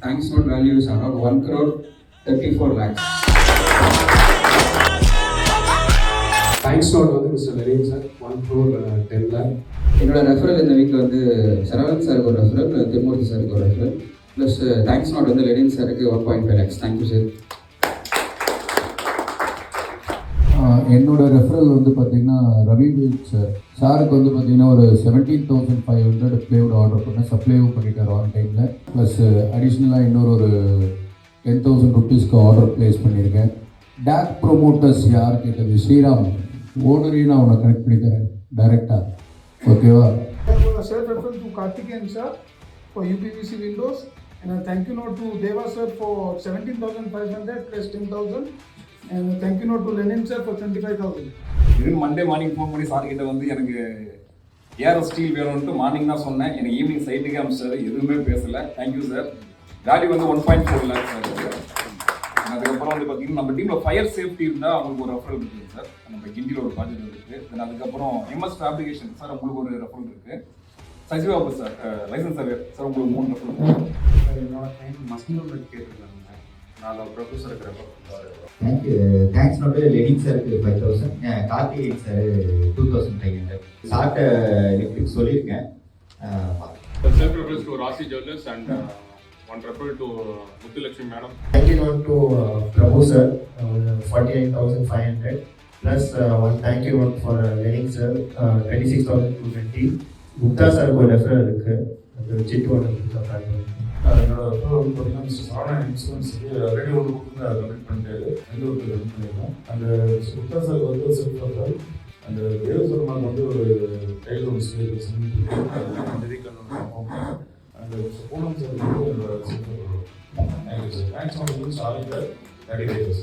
Thanks note value is around 1 crore 34 lakhs. Thanks note வந்து mister Lenin sir 1 crore 10 lakh. என்னோட referral இந்த week வந்து சரவணன் சாருக்கு ஒரு ரெஃபரல், திருமூர்த்தி சாருக்கு ஒரு ரெஃபரல், ப்ளஸ் தேங்க்ஸ் நோட் வந்து லெனின் சாருக்கு 1.5 lakhs. Thank you sir. என்னோட ரெஃபரல் வந்து பார்த்தீங்கன்னா ரவி சாருக்கு வந்து பார்த்தீங்கன்னா ஒரு 17,500 ப்ளேவுட் ஆர்டர் பண்ணேன், சப்ளைவும் பண்ணிட்டார் ஆன் டைமில். ப்ளஸ் அடிஷ்னலாக இன்னொரு ஒரு 10,000 rupeesக்கு ஆர்டர் ப்ளேஸ் பண்ணியிருக்கேன். டேக் ப்ரொமோட்டர்ஸ் யார் கேட்டது? ஸ்ரீராம் ஓனரையும் நான் உன்னை கனெக்ட் பண்ணி தரேன் டைரெக்டாக, ஓகேவா? Self referral to Karthikeyan sir for UPVC windows, and a thank you note to Deva sir for 17,500 plus 10,000, and a thank you note to Lenin sir for 25,000. இது மண்டே மார்னிங் ஃபோன் பண்ணி sir கிட்ட வந்து எனக்கு ARS steel வேணும்ட்டு morning தான் சொன்னேன். எனக்கு evening சைட்டுக்கு அமிச்சார், எதுவுமே பேசலை. Thank you sir. காடி வந்து 1.4 lakhs சார். அதுக்கப்புறம் வந்து பார்த்தீங்கன்னா நம்ம டீமில் ஃபயர் சேஃப்டி இருந்தால் அவங்களுக்கு ஒரு ரெஃபரல் இருக்குது சார். நம்ம கிண்டியில் ஒரு ப்ராஜெக்ட் இருக்குது. தென் அதுக்கப்புறம் எம்எஸ் ஃபேப்ரிகேஷன் சார் உங்களுக்கு ஒரு ரெஃபரல் இருக்குது. சசிபாபு சார் லைசன்ஸ் சார் சார் உங்களுக்கு 3 ரெஃபரல் இருக்குது. என்னோட டைம் மஸ்னூர் கேட்டிருக்காங்க. நான் ப்ரொஃபஸருக்கு ரெஃபர் தேங்க்ஸ் நோட்டு லெனின் சாருக்கு 5,000, கார்த்திகேயன் சார் 2,500. சார்ட்ட நெட்ஃப்ளிக்ஸ் சொல்லியிருக்கேன். செல்ஃப் ரெஃபரன்ஸ் டு ராசி jewellers and one referral to Muthulakshmi madam. Thank you note to Prabhu sir, 48,500 plus one thank you note for Lenin sir, 26,220. Gupta sir को referral இருக்கு, அது சிட்டு வந்து கொடுத்தாங்க. என்னோட ரெஃபரல் வந்து பார்த்தீங்கன்னா மிஸ்டர் சரவணன் இன்சூரன்ஸுக்கு ரெடி ஒன்று கொடுத்து அதை கம்ப்ளீட் பண்ணிட்டாரு. பெங்களூருக்கு ரன் பண்ணியிருக்கோம். அந்த குப்தா சார் வந்து செல்ஃப் ரெஃபரல், அந்த தேவசர்மாவுக்கு வந்து ஒரு டைல் ஒன்று அந்த வீக் அந்த பூனம் சார் வந்து என்னோட self referral. Thank you sir. Thanks வந்து சாரிங்க 30 days.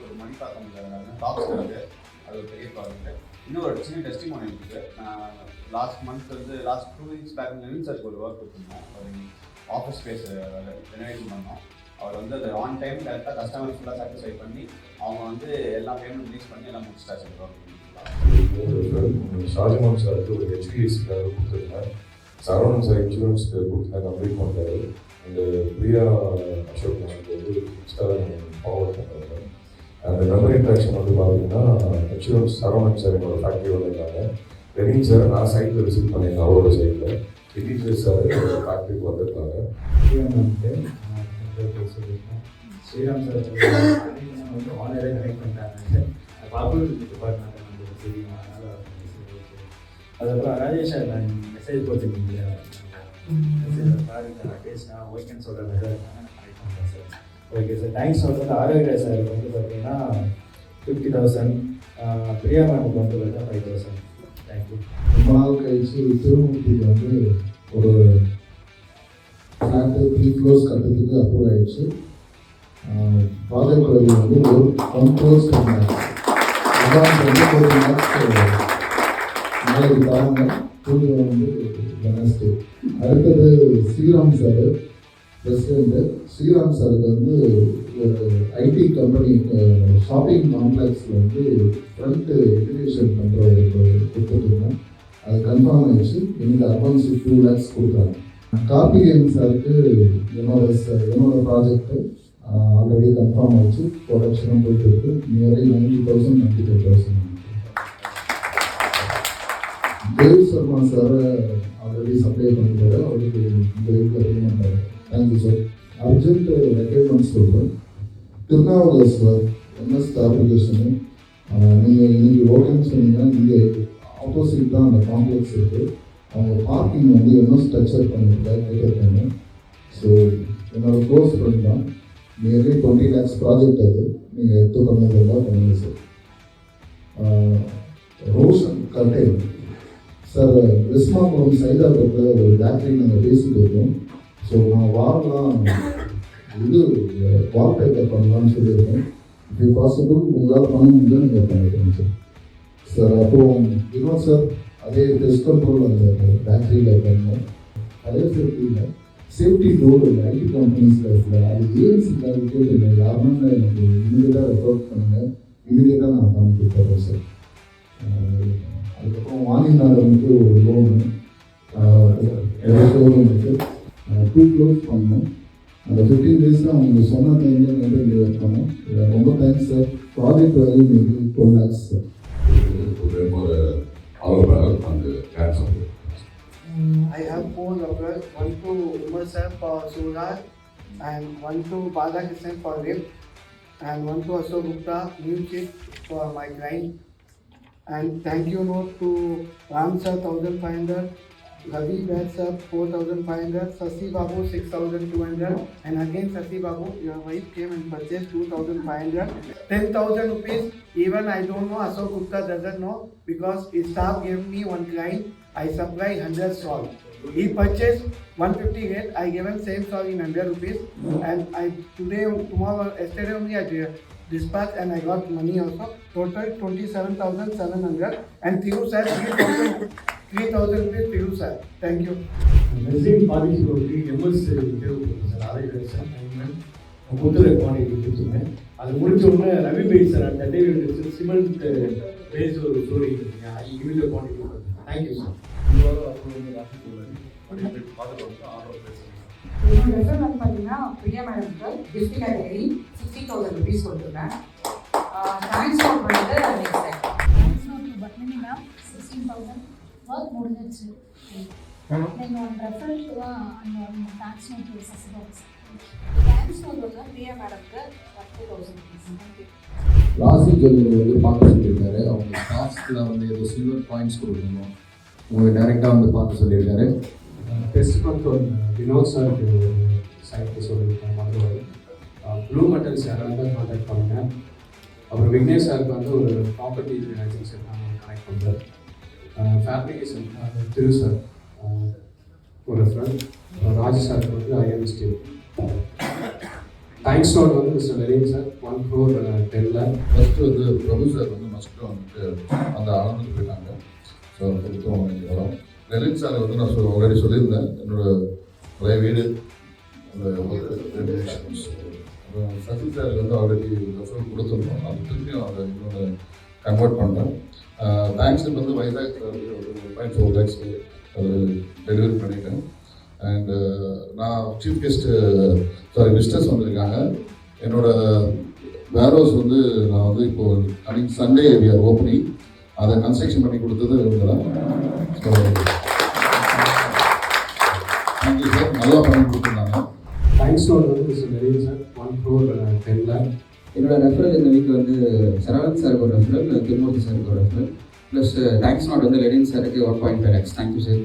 ஒரு மணிப்பாக்கம் டாப்ஸ் இருக்குது, அது ஒரு பெரிய ப்ராஜெக்ட். இன்னொரு சின்ன டெஸ்டிமோனி இருக்குது. லாஸ்ட் மந்த் வந்து லாஸ்ட் 2 weeks பேக் லெனின் சாருக்கு ஒரு ஒர்க் கொடுத்துருந்தோம். ஒரு ஆஃபீஸ் ஸ்பேஸ் ரெனோவேஷன் பண்ணோம். அவர் வந்து அது ஆன் டைம் கரெக்டாக கஸ்டமர் ஃபுல்லாக சாட்டிஸ்ஃபை பண்ணி அவங்க வந்து எல்லா பேமெண்ட் ரிலீஸ் பண்ணி எல்லாம் முடிச்சிட்டாச்சு. ஷாஜமான் சாருக்கு ஒரு HDFCக்காக கொடுத்துருந்தேன். சரவணன் சார் இன்சூரன்ஸ்க்கு கொடுத்து கம்ப்ளீட் பண்ணுறாரு. அந்த பிரியா அசோக் வந்து இன்ஸ்டாவில் ஃபார்வர்ட் பண்ணுறாங்க. அந்த மெமரி இன்ட்ராக்ஷன் வந்து பார்த்தீங்கன்னா இன்சூரன்ஸ் சரவணன் சார் என்னோட ஃபேக்ட்ரி வந்திருக்காங்க. லெனின் சார் நான் சைட்டில் விசிட் பண்ணியிருந்தேன், அவரோட சைட்டில். விஜய் சார் ஃபேக்ட்ரிக்கு வந்திருக்காங்க. ஸ்ரீராம் சார் வந்து ஆனரே கனெக்ட் பண்ணிட்டாங்க. பாபு டிபார்ட்மெண்ட் நமக்கு தெரியும், அதனால் அதுக்கப்புறம் ராஜேஷ் சார் நான் மெசேஜ் போட்டுருக்கீங்க, மெசேஜ் பாருங்க, நான் பேசினா ஓகேன்னு சொல்கிறேன் சார். Okay sir. தேங்க்ஸ் சொல்கிறது ஆரோக்கிய சாருக்கு வந்து பார்த்தீங்கன்னா 50,000, பிரியா மேமுக்கு வந்து பார்த்தீங்கன்னா 5,000. தேங்க்யூ. ரொம்ப நாள் கழிச்சு திருமூர்த்திக்கு வந்து ஒரு ஃப்ளாட்டு 3 floors கட்டுறதுக்கு அப்ரூவ் ஆகிடுச்சு. ப்ராஜெக்ட் வரி வந்து ஒரு 1 crore கட்டினாங்க. அட்வான்ஸ் வந்து 4 lakhs நாளைக்கு தராங்க. பூஜை வந்து வெனஸ்டே. அடுத்தது ஸ்ரீராம் சார் பிரசிடென்ட்டு. ஸ்ரீராம் சாருக்கு வந்து ஒரு ஐடி கம்பெனி ஷாப்பிங் காம்ப்ளெக்ஸில் வந்து ஃப்ரண்ட்டு இன்டிகிரேஷன் பண்ணுற ஒரு கொடுத்துருந்தேன். அது கன்ஃபார்ம் ஆகிடுச்சு. எனக்கு அட்வான்ஸ் 2 lakhs கொடுக்குறாங்க. கார்த்திகேயன் சாருக்கு என்னோட ப்ராஜெக்ட்டு ஆல்ரெடி கன்ஃபார்ம் ஆகிடுச்சு. ப்ரொடக்ஷனும் போயிட்டு இருக்கு. Nearly 90,000 95,000. Dev Sharma sir already supply பண்ணிட்டாரு. அவருக்கு இந்த வீட்டில் பேமெண்ட் ஆகும். Thank you sir. அர்ஜென்ட் ரெக்யர்மெண்ட்ஸ் சொல்கிறேன். திருநாவலர் சார் எம்எஸ் ஃபேப்ரிகேஷனு, நீங்கள் இன்றைக்கி ஓகேன்னு சொன்னீங்கன்னா இங்கே ஆப்போசிட் தான் அந்த காம்ப்ளெக்ஸ் இருக்குது. அவங்க பார்க்கிங் வந்து எம்எஸ் ஸ்ட்ரக்சர் பண்ணியிருக்காங்க கேட்டிருக்காங்க. ஸோ என்னோடய க்ளோஸ் ஃப்ரெண்ட் தான். நியர்லி 20 lakhs ப்ராஜெக்ட் அது. நீங்கள் எடுத்து பண்ணதெல்லாம் பண்ணுங்கள் சார். ரோஷன் கட்டை சார், விஸ்மாபுரம் சைதாபேட்டில் ஒரு பேக்கரி நாங்கள் பேசிட்டு இருக்கோம். ஸோ நான் வாரலாம் இது வால்பேப்பர் பண்ணலான்னு சொல்லியிருக்கேன். இப்போ பாசிபிள் உங்களால் பண்ண முடியும் நீங்கள் பண்ணிக்கிறேன் சார். சார் அப்புறம் இன்னும் சார் அதே டெஸ்ட் கண்ட்ரோல் அந்த பேக்கரியில் பண்ணோம். அதே சேஃப்டி டோர் ஐடி கம்பெனிஸில் இருக்குல்ல, அது ஏஎன்சிக்காக கேட்டுருங்க. யாருன்னா எனக்கு இமீடியட்டாக ரெக்கார்ட் பண்ணுங்கள், இமீடியட்டாக நான் பண்ணி கொடுத்துட்றேன் சார். அதுக்கப்புறம் வாணிநாதனுக்கு ஒரு லோனு ஷோரூம் இருக்குது. 2 crores பண்ணோம். அந்த 15 டேஸில் அவங்க சொன்ன டைமில் வந்து இங்கே ஒர்க் பண்ணோம். ரொம்ப thanks sir. Project value maybe 12 lakhs sir. I have 4 numbers, one to Umar sir for Solar, and one to Balakrishnan for RIP, and one to Ashok Gupta, new chief for my client. And thank you note to Ram sir 1500, Ravi Bhatt sir 4500, Sasi Babu 6200, and again Sasi Babu, your wife came and purchased 2500, 10,000 rupees. Even I don't know, Ashok Gupta doesn't know, because his staff gave me one client. I supply 100 salt. He purchased 150 rate. I gave him same salt in 100 rupees. And yesterday only I dispatched and I got money also. Total 27,700. And Thiru sir, 3,000 rupees Thiru sir. Thank you. ரெசிங் பாலிசிக்கு MS தேவைப்படுது sir. அதை sir புத்தக quantity கொடுத்துருந்தேன். அது முடிச்ச உடனே ரவி பேய் சார் அந்த டே சிமெண்ட் பேஸ் ஒரு ஸ்டோரி இருக்குங்க. I give the quantity. Thank you sir. Refer வந்து பார்த்தீங்கன்னா பிரியா மேடம்க்கு கிஃப்ட் கேட்டகரி 60,000 ருபீஸ் கொடுத்துருக்கேன். தேங்க்ஸ் நோட் வந்து next time. Thanks note to Padmini ma'am 16,000 work முடிஞ்சிருச்சு. நீங்கள் ஒன் ரெஃபரல் தான் அந்த thanks note to Sasibabu sir. Thanks note வந்து பிரியா மேடம்க்கு 20,000 ருபீஸ். தேங்க்யூ. ராசி ஜுவல்லரி வந்து பார்க்க சொல்லியிருக்காரு. அவங்க ஸ்டாஃப்ஸ்க்குள்ள வந்து ஏதோ சில்வர் காயின்ஸ் கொடுக்கணும். உங்களுக்கு டைரெக்டாக வந்து பார்க்க சொல்லியிருக்காரு. டெஸ்ட் கண்ட்ரோல் வினோத் சாருக்கு சைட்டு சொல்லியிருக்கேன் மதுரை. ப்ளூ மெட்டல்ஸ் யாராவது கான்டாக்ட் பண்ணுங்கள். அப்புறம் விக்னேஷ் சாருக்கு வந்து ஒரு ப்ராப்பர்ட்டி ரிலேஷன் செட் நான் கனெக்ட் பண்ணுறேன். ஃபேப்ரிகேஷன் திரு சார் ஒரு ரெஃபரன்ஸ். ராஜு சாருக்கு வந்து ஐஎம் ஸ்டீல். தேங்க்ஸ் நோட் வந்து mister Lenin sir 1 crore 10 lakh. First வந்து பிரபு சார் வந்து மஸ்ட்டு வந்துட்டு அந்த ஆனந்துக்கு போயிட்டாங்க. ஸோ கொடுத்தோம் வரோம். லெனின் சார் வந்து நான் ஆல்ரெடி சொல்லியிருந்தேன் என்னோட பழைய வீடு அந்த அப்புறம் சசி சாருக்கு வந்து ஆல்ரெடி ரெஃபரல் கொடுத்துருந்தோம். அது திரும்பியும் அதை இன்னொன்று கன்வெர்ட் பண்ணுறேன். தேங்க்ஸ் வந்து வைசாக் சார் 1.4 lakhs அது டெலிவரி பண்ணிட்டேன். அண்ட் நான் சீஃப் கெஸ்ட்டு விசிட்டர்ஸ் வந்திருக்காங்க. என்னோட வேர்ஹவுஸ் வந்து நான் வந்து இப்போது coming Sunday we are opening. அதை கன்ஸ்ட்ரக்ஷன் பண்ணி கொடுத்தது இவங்க தான். So thank you sir. நல்லா பண்ணி கொடுத்துருந்தாங்க. தேங்க்ஸ் நோட் வந்து mister Lenin sir 1 crore 10 lakh. என்னோட ரெஃபரல் இந்த வீக் வந்து சரவணன் சாருக்கு ஒரு ரெஃபரல், திருமூர்த்தி சாருக்கு ஒரு ரெஃபரல், ப்ளஸ் தேங்க்ஸ் நோட் வந்து லெனின் சாருக்கு 1.5 lakhs. Thank you sir.